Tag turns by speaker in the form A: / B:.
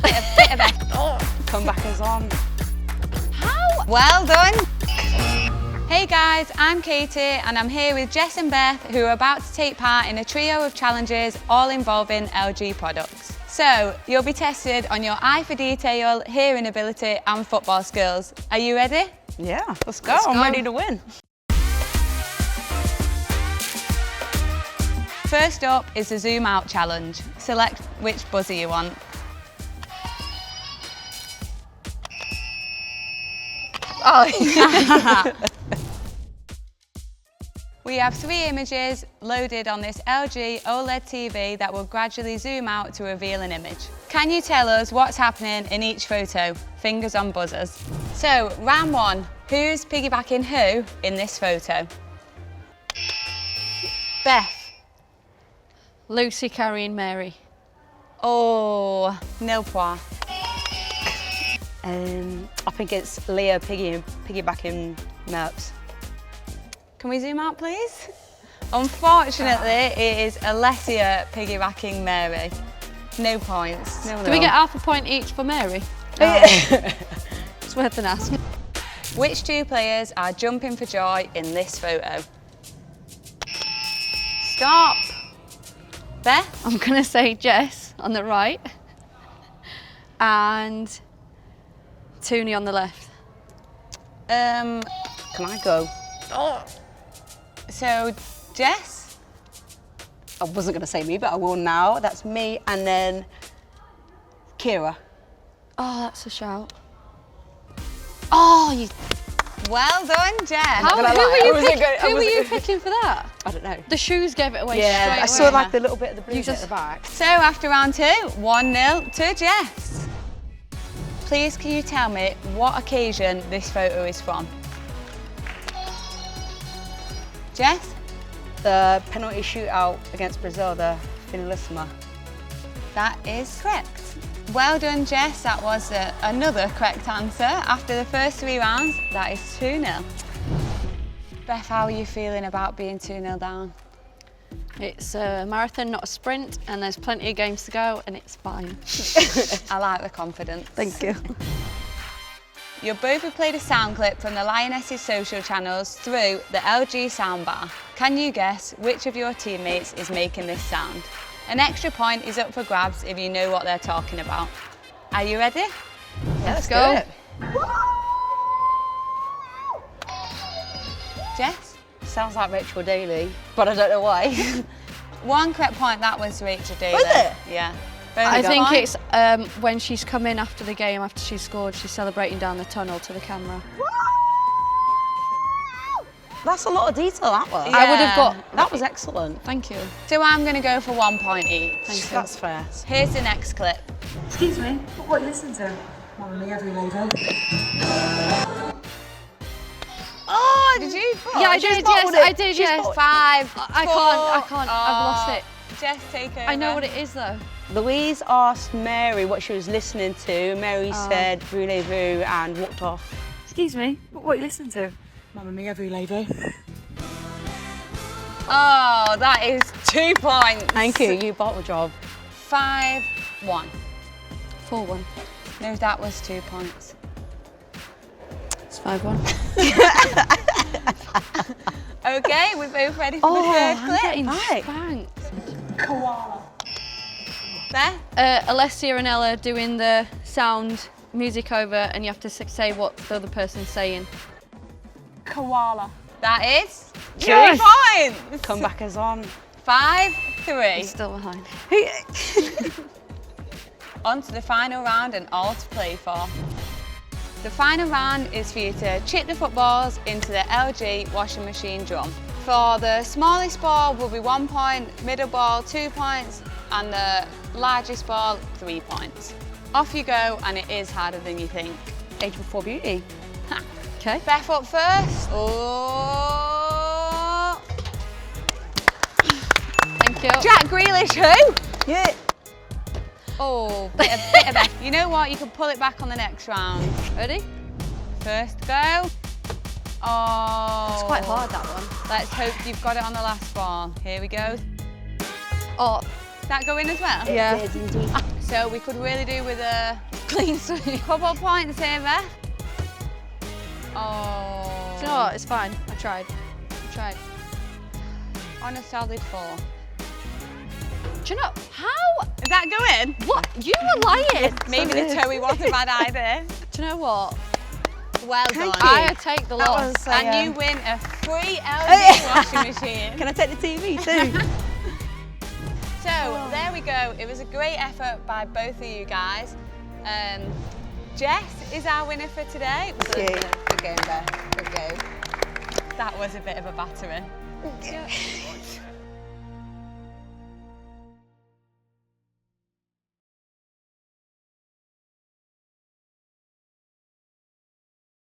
A: bit of a
B: Comeback is on.
A: How? Well done. Hey guys, I'm Katie and I'm here with Jess and Beth who are about to take part in a trio of challenges all involving LG products. So, you'll be tested on your eye for detail, hearing ability and football skills. Are you ready?
B: Yeah, let's go. I'm ready to win.
A: First up is the zoom out challenge. Select which buzzer you want. Oh. We have 3 images loaded on this LG OLED TV that will gradually zoom out to reveal an image. Can you tell us what's happening in each photo? Fingers on buzzers. So, round 1, who's piggybacking who in this photo? Beth.
C: Lucy carrying Mary.
A: Oh, nil point.
B: I think it's Leah piggybacking Merps.
A: Can we zoom out, please? Unfortunately, it is Alessia piggybacking Mary. No points. No.
C: Do we get half a point each for Mary?
A: Oh.
C: It's worth an ask.
A: Which 2 players are jumping for joy in this photo? Stop. Beth?
C: I'm gonna say Jess on the right and Tooney on the left.
B: Can I go?
A: So, Jess?
B: I wasn't going to say me, but I will now. That's me, and then Kira.
C: Oh, that's a shout.
A: Oh, you... Well done, Jess.
C: Who were you picking for that?
B: I don't know.
C: The shoes gave it away straight
B: I
C: away.
B: saw like the little bit of the blue bit at the back.
A: So, after round 2, 1-0 to Jess. Please, can you tell me what occasion this photo is from? Jess?
B: The penalty shootout against Brazil, the finalissima.
A: That is correct. Well done, Jess. That was another correct answer. After the first 3 rounds, that is 2-0. Beth, how are you feeling about being 2-0 down?
C: It's a marathon, not a sprint, and there's plenty of games to go, and it's fine.
A: I like the confidence.
B: Thank you.
A: You both have played a sound clip from the Lionesses social channels through the LG soundbar. Can you guess which of your teammates is making this sound? An extra point is up for grabs if you know what they're talking about. Are you ready?
C: Let's go.
A: Jess?
B: Sounds like Rachel Daly, but I don't know why.
A: 1 correct point, that was Rachel Daly.
B: Was it?
A: Yeah.
C: I think it's when she's come in after the game, after she scored, she's celebrating down the tunnel to the camera.
B: That's a lot of detail, that was.
A: Yeah.
C: I would have got...
B: That was excellent.
C: Thank you.
A: So I'm going to go for 1 point each.
C: Thank you.
B: That's fair.
A: Here's the next clip.
D: Excuse me, what are you listening to? Mamma Mia, every lady.
A: Oh, did you?
C: Yeah, I did, yes, I did, yes.
A: 5,
C: I
A: 4.
C: can't, I've lost it.
A: Jess, take over.
C: I know what it is though.
B: Louise asked Mary what she was listening to. Mary said voulez-vous and walked off.
D: Excuse me, what are you listening to? Mamma Mia, every lady.
A: Oh, that is 2 points.
B: Thank you, you bought the job.
A: 5-1.
C: 4-1.
A: No, that was 2 points.
C: It's 5-1.
A: Okay, we're both ready for the third clip.
C: I'm getting spanked.
D: Koala.
A: Beth?
C: Alessia and Ella doing the sound music over, and you have to say what the other person's saying.
D: Koala.
A: That is 2
B: Yes.
A: points.
B: Comeback is on.
A: 5-3.
C: He's still behind.
A: On to the final round and all to play for. The final round is for you to chip the footballs into the LG washing machine drum. For the smallest ball will be 1 point, middle ball 2 points, and the largest ball 3 points. Off you go, and it is harder than you think.
B: Age before beauty.
C: Okay.
A: Beth up first. Oh.
C: Thank you.
A: Jack Grealish, who?
B: Yeah.
A: Oh, bit of Beth. You know what? You can pull it back on the next round.
C: Ready?
A: First go. Oh.
C: It's quite hard, that one.
A: Let's hope you've got it on the last ball. Here we go.
C: Oh,
A: Did that go in as well?
C: Yeah.
B: It did indeed.
A: So we could really do with a
C: Clean sweep.
A: couple of points here, Beth. Oh.
C: Do you know what? It's fine. I tried.
A: On a solid 4.
C: Do you know how?
A: Is that going?
C: What? You were lying.
A: Maybe the toey was a bad idea.
C: Do you know what?
A: Well done.
C: I take the
B: That
C: loss.
B: was,
A: And you win a free LG washing machine.
B: Can I take the TV too?
A: So there we go. It was a great effort by both of you guys. Jess is our winner for today.
B: Good game, Beth. Good game.
A: That was a bit of a battering.